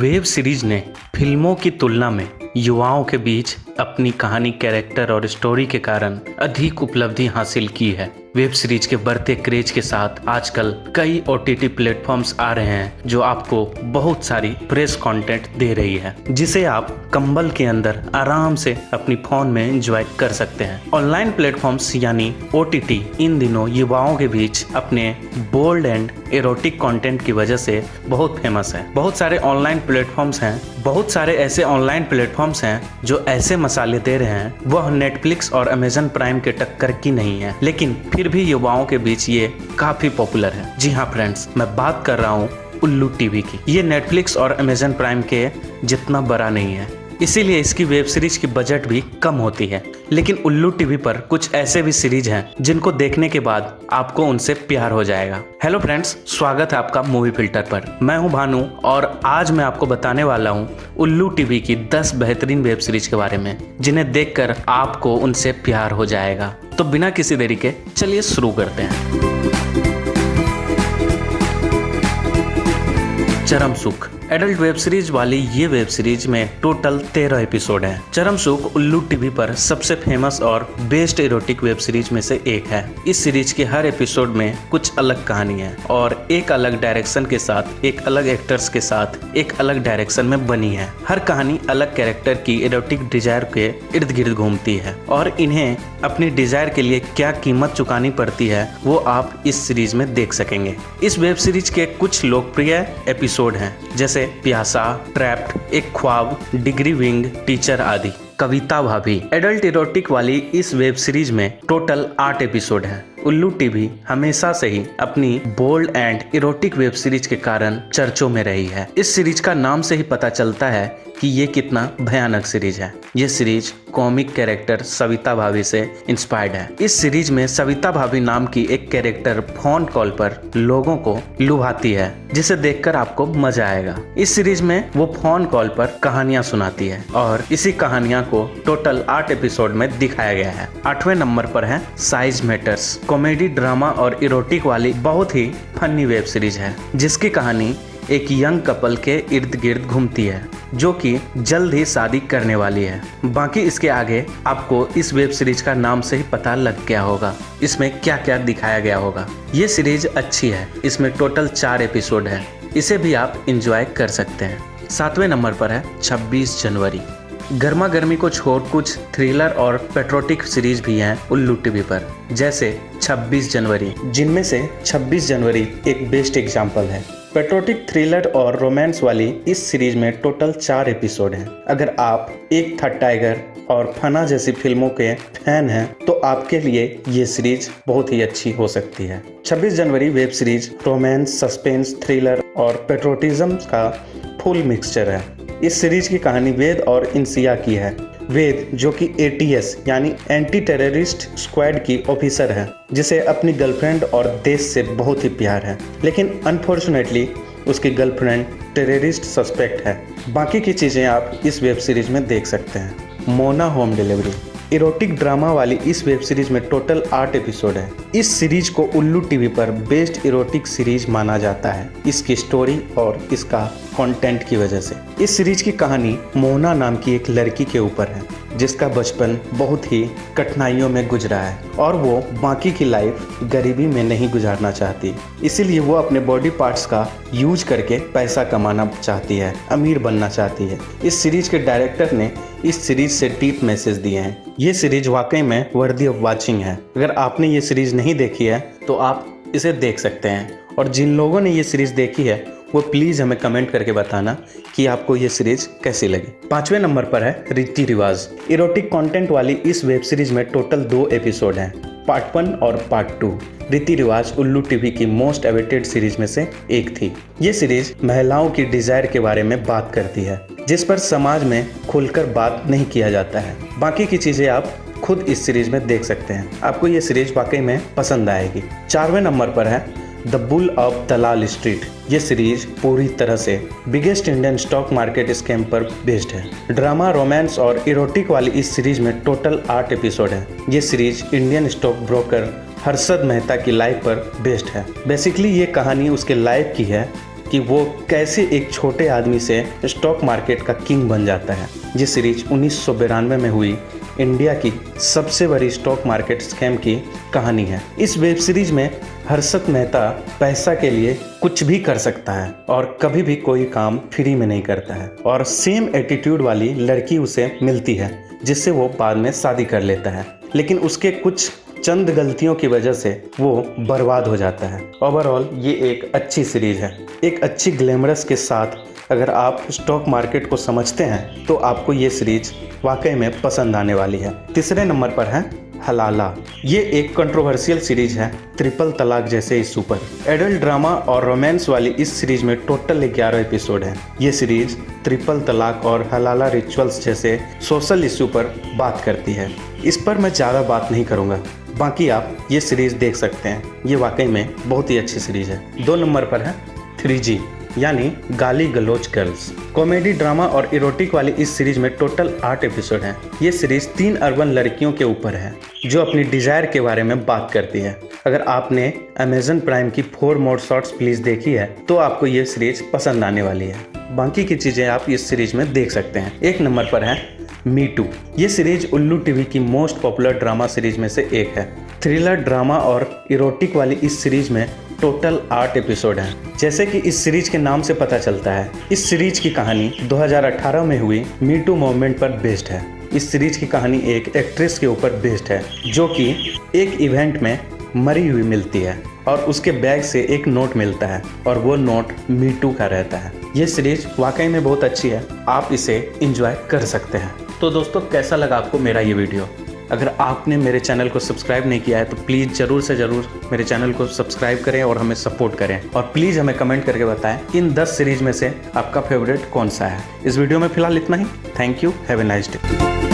Web series ने फिल्मों की तुलना में युवाओं के बीच अपनी कहानी, कैरेक्टर और स्टोरी के कारण अधिक उपलब्धि हासिल की है। वेब सीरीज के बढ़ते क्रेज के साथ आजकल कई OTT प्लेटफॉर्म्स आ रहे हैं जो आपको बहुत सारी फ्रेश कंटेंट दे रही है, जिसे आप कंबल के अंदर आराम से अपनी फोन में एंजॉय कर सकते हैं। ऑनलाइन प्लेटफॉर्म्स यानी OTT इन दिनों युवाओं के बीच अपने बोल्ड एंड एरोटिक कंटेंट की वजह से बहुत फेमस है। बहुत सारे ऐसे ऑनलाइन प्लेटफॉर्म्स हैं जो ऐसे मसाले दे रहे हैं, वह नेटफ्लिक्स और अमेजन प्राइम के टक्कर की नहीं है, लेकिन फिर भी युवाओं के बीच ये काफी पॉपुलर है। जी हाँ फ्रेंड्स, मैं बात कर रहा हूँ उल्लू टीवी की। ये नेटफ्लिक्स और अमेजन प्राइम के जितना बड़ा नहीं है, इसीलिए इसकी वेब सीरीज की बजट भी कम होती है। लेकिन उल्लू टीवी पर कुछ ऐसे भी सीरीज हैं जिनको देखने के बाद आपको उनसे प्यार हो जाएगा। हेलो फ्रेंड्स, स्वागत है आपका मूवी फिल्टर पर। मैं हूं भानु और आज मैं आपको बताने वाला हूं उल्लू टीवी की 10 बेहतरीन वेब सीरीज के बारे में, जिन्हें देखकर आपको उनसे प्यार हो जाएगा। तो बिना किसी देरी के चलिए शुरू करते हैं। चरम सुख एडल्ट वेब सीरीज वाली ये वेब सीरीज में टोटल 13 एपिसोड हैं। चरम सुख उल्लू टीवी पर सबसे फेमस और बेस्ट एरोटिक वेब सीरीज में से एक है। इस सीरीज के हर एपिसोड में कुछ अलग कहानी है और एक अलग डायरेक्शन के साथ, एक अलग एक्टर्स के साथ एक अलग डायरेक्शन में बनी है। हर कहानी अलग कैरेक्टर की एरोटिक डिजायर के इर्द गिर्द घूमती है और इन्हें अपनी डिजायर के लिए क्या कीमत चुकानी पड़ती है वो आप इस सीरीज में देख सकेंगे। इस वेब सीरीज के कुछ लोकप्रिय एपिसोड हैं, जैसे प्यासा, ट्रैप्ड, एक ख्वाब, डिग्री विंग, टीचर आदि। कविता भाभी एडल्ट इरोटिक वाली इस वेब सीरीज में टोटल 8 एपिसोड हैं। उल्लू टीवी हमेशा से ही अपनी bold and erotic web series के कारण चर्चों में रही है। इस सीरीज का नाम से ही पता चलता है कि ये कितना भयानक सीरीज है। ये सीरीज कॉमिक कैरेक्टर सविता भाभी से इंस्पायर्ड है। इस सीरीज में सविता भाभी नाम की एक कैरेक्टर फोन कॉल पर लोगों को लुभाती है, जिसे देखकर आपको मजा आएगा। इस सीरीज में वो फोन कॉल पर कहानियां सुनाती है और इसी कहानियां को टोटल 8 एपिसोड में दिखाया गया है। 8वें नंबर पर है साइज मैटर्स। कॉमेडी, ड्रामा और इरोटिक वाली बहुत ही फनी वेब सीरीज है, जिसकी कहानी एक यंग कपल के इर्द गिर्द घूमती है जो कि जल्द ही शादी करने वाली है। बाकी इसके आगे आपको इस वेब सीरीज का नाम से ही पता लग गया होगा इसमें क्या क्या दिखाया गया होगा। ये सीरीज अच्छी है। इसमें टोटल 4 एपिसोड है। इसे भी आप एंजॉय कर सकते हैं। 7वें नंबर पर है 26 जनवरी। गर्मा गर्मी को छोड़ कुछ थ्रिलर और पेट्रोटिक सीरीज भी हैं उल्लू टीवी पर, जैसे 26 जनवरी, जिनमें से 26 जनवरी एक बेस्ट एग्जाम्पल है। पेट्रोटिक, थ्रिलर और रोमांस वाली इस सीरीज में टोटल 4 एपिसोड हैं। अगर आप एक था टाइगर और फना जैसी फिल्मों के फैन हैं तो आपके लिए ये सीरीज बहुत ही अच्छी हो सकती है। 26 जनवरी web series romance, suspense, thriller और पेट्रोटिज्म का फुल मिक्सचर है। इस सीरीज की कहानी वेद और इंसिया की है। वेद, जो कि ATS यानी एंटी टेररिस्ट स्क्वाड की ऑफिसर है, जिसे अपनी गर्लफ्रेंड और देश से बहुत ही प्यार है, लेकिन अनफॉर्चुनेटली उसकी गर्लफ्रेंड टेररिस्ट सस्पेक्ट है। बाकी की चीज़ें आप इस वेब सीरीज में देख सकते हैं। Mona home delivery erotic drama वाली इस वेब सीरीज में टोटल 8 एपिसोड है। इस सीरीज को उल्लू टीवी पर बेस्ट इरोटिक सीरीज माना जाता है, इसकी स्टोरी और इसका कंटेंट की वजह से। इस सीरीज की कहानी मोना नाम की एक लड़की के ऊपर है, जिसका बचपन बहुत ही कठिनाइयों में गुजरा है और वो बाकी की लाइफ गरीबी में नहीं गुजारना चाहती। इसीलिए वो अपने बॉडी पार्ट्स का यूज करके पैसा कमाना चाहती है, अमीर बनना चाहती है। इस सीरीज के डायरेक्टर ने इस सीरीज से डीप मैसेज दिए हैं। ये सीरीज वाकई में वर्दी ऑफ वाचिंग है। अगर आपने ये सीरीज नहीं देखी है तो आप इसे देख सकते हैं, और जिन लोगों ने ये सीरीज देखी है वो प्लीज़ हमें कमेंट करके बताना कि आपको ये सीरीज कैसी लगी। 5वें नंबर पर है रीति रिवाज। इरोटिक कंटेंट वाली इस वेब सीरीज में टोटल 2 एपिसोड हैं, पार्ट 1 और पार्ट 2। रीति रिवाज उल्लू टीवी की मोस्ट अवेटेड सीरीज में से एक थी। ये सीरीज महिलाओं की डिजायर के बारे में बात करती है, जिस पर समाज में खुलकर बात नहीं किया जाता है। बाकी की चीज़ें आप खुद इस सीरीज में देख सकते हैं। आपको ये सीरीज वाकई में पसंद आएगी। 4वें नंबर पर है the bull of Dalal street. ये सीरीज पूरी तरह से biggest Indian stock market scam पर बेस्ड है। ड्रामा, रोमांस और इरोटिक वाली इस सीरीज में टोटल 8 एपिसोड है। ये series Indian stock broker Harshad Mehta की लाइफ पर बेस्ड है। बेसिकली ये कहानी उसके लाइफ की है कि वो कैसे एक छोटे आदमी से स्टॉक मार्केट का किंग बन जाता है। ये सीरीज 1992 में हुई इंडिया की सबसे बड़ी स्टॉक मार्केट स्कैम की कहानी है। इस वेब सीरीज में हर्षद मेहता पैसा के लिए कुछ भी कर सकता है और कभी भी कोई काम फ्री में नहीं करता है, और सेम एटीट्यूड वाली लड़की उसे मिलती है जिससे वो बाद में शादी कर लेता है, लेकिन उसके कुछ चंद गलतियों की वजह से वो बर्बाद हो जाता है। ओवरऑल ये एक अच्छी सीरीज है, एक अच्छी ग्लैमरस के साथ। अगर आप स्टॉक मार्केट को समझते हैं तो आपको ये सीरीज वाकई में पसंद आने वाली है। तीसरे नंबर पर है हलाला। ये एक कंट्रोवर्शियल सीरीज है, ट्रिपल तलाक जैसे इशू पर। एडल्ट ड्रामा और रोमांस वाली इस सीरीज में टोटल 11 एपिसोड हैं। ये सीरीज ट्रिपल तलाक और हलाला रिचुअल्स जैसे सोशल इशू पर बात करती है। इस पर मैं ज़्यादा बात नहीं करूँगा, बाकी आप ये सीरीज देख सकते हैं। ये वाकई में बहुत ही अच्छी सीरीज है। 2 नंबर पर है 3G यानी गाली गलोच गर्ल्स। कॉमेडी, ड्रामा और इरोटिक वाली इस सीरीज में टोटल 8 एपिसोड हैं। ये सीरीज 3 अर्बन लड़कियों के ऊपर है जो अपनी डिजायर के बारे में बात करती है। अगर आपने अमेजन प्राइम की 4 मोर शॉर्ट्स प्लीज देखी है तो आपको ये सीरीज पसंद आने वाली है। बाकी की चीजें आप इस सीरीज में देख सकते हैं। 1 नंबर पर है मी टू। ये सीरीज उल्लू टीवी की मोस्ट पॉपुलर ड्रामा सीरीज में से एक है। थ्रिलर, ड्रामा और इरोटिक वाली इस सीरीज में टोटल 8 एपिसोड हैं। जैसे कि इस सीरीज के नाम से पता चलता है, इस सीरीज की कहानी 2018 में हुई मी टू मूवमेंट पर बेस्ड है। इस सीरीज की कहानी एक एक्ट्रेस के ऊपर बेस्ड है जो कि एक इवेंट में मरी हुई मिलती है और उसके बैग से एक नोट मिलता है और वो नोट मी टू का रहता है। ये सीरीज वाकई में बहुत अच्छी है, आप इसे एंजॉय कर सकते हैं। तो दोस्तों, कैसा लगा आपको मेरा ये वीडियो? अगर आपने मेरे चैनल को सब्सक्राइब नहीं किया है तो प्लीज़ ज़रूर से ज़रूर मेरे चैनल को सब्सक्राइब करें और हमें सपोर्ट करें, और प्लीज़ हमें कमेंट करके बताएं इन 10 सीरीज में से आपका फेवरेट कौन सा है। इस वीडियो में फिलहाल इतना ही। Thank you, have a nice day.